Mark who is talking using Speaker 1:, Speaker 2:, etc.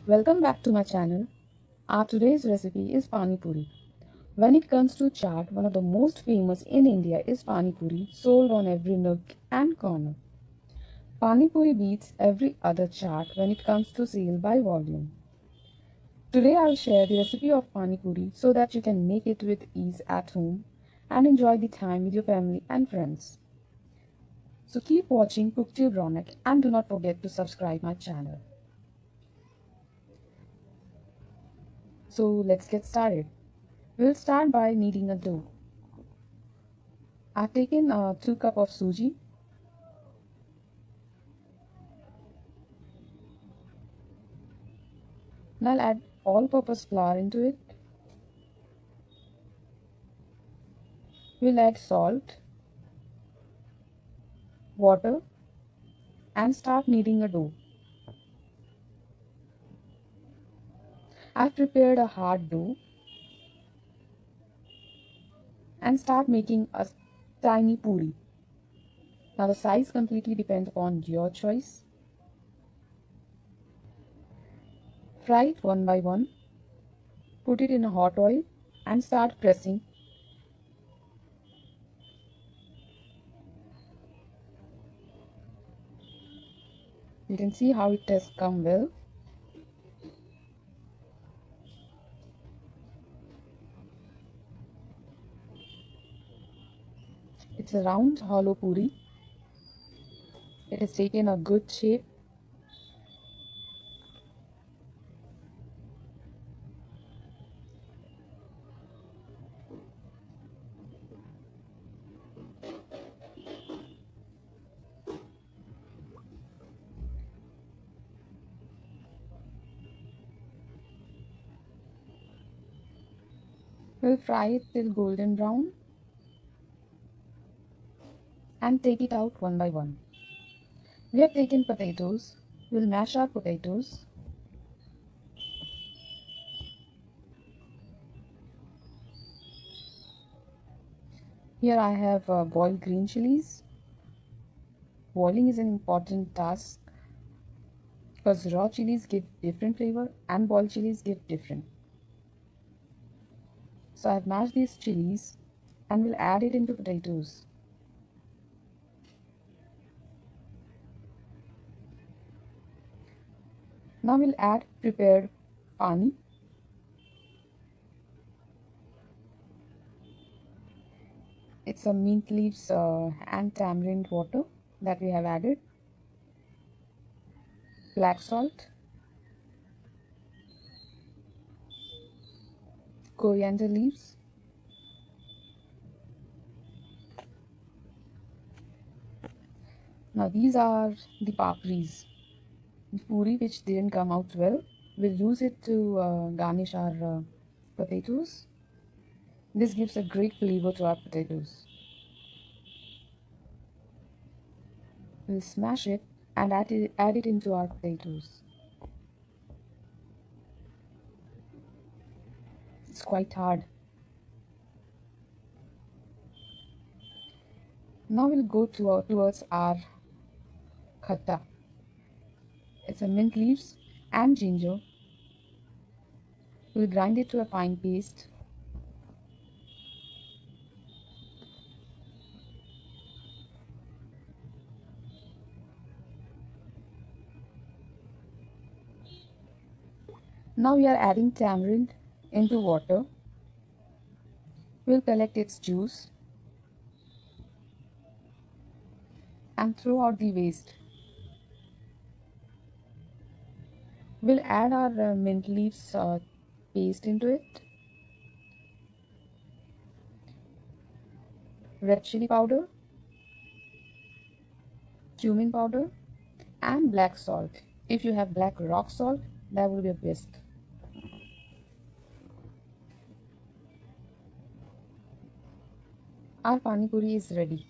Speaker 1: Welcome back to my channel. Our today's recipe is pani puri. When it comes to chaat, one of the most famous in India is pani puri, sold on every nook and corner. Pani puri beats every other chaat when it comes to sale by volume. Today I'll share the recipe of pani puri so that you can make it with ease at home and enjoy the time with your family and friends. So keep watching Cook Tube Ronak and do not forget to subscribe my channel. So let's get started. We'll start by kneading a dough. I've taken 2 cups of suji. And I'll add all-purpose flour into it. We'll add salt, water, and start kneading a dough. I've prepared a hard dough and start making a tiny puri. Now the size completely depends upon your choice. Fry it one by one. Put it in a hot oil and start pressing. You can see how it has come well. It's a round hollow puri. It has taken a good shape. We'll fry it till golden brown and take it out one by one. We have taken potatoes. We'll mash our potatoes. Here I have boiled green chilies. Boiling is an important task because raw chilies give different flavor and boiled chilies give different. So I've mashed these chilies and we'll add it into potatoes. Now we'll add prepared pani. It's some mint leaves and tamarind water that we have added. Black salt, coriander leaves, now these are the papris, the puri which didn't come out well. We'll use it to garnish our potatoes. This gives a great flavor to our potatoes. We'll smash it and add it into our potatoes. It's quite hard. Now we'll go towards our khatta. It's a mint leaves and ginger. We'll grind it to a fine paste. Now we are adding tamarind into water. We'll collect its juice and throw out the waste. We'll add our mint leaves paste into it. Red chili powder, cumin powder, and black salt. If you have black rock salt, that would be best. Our pani puri is ready.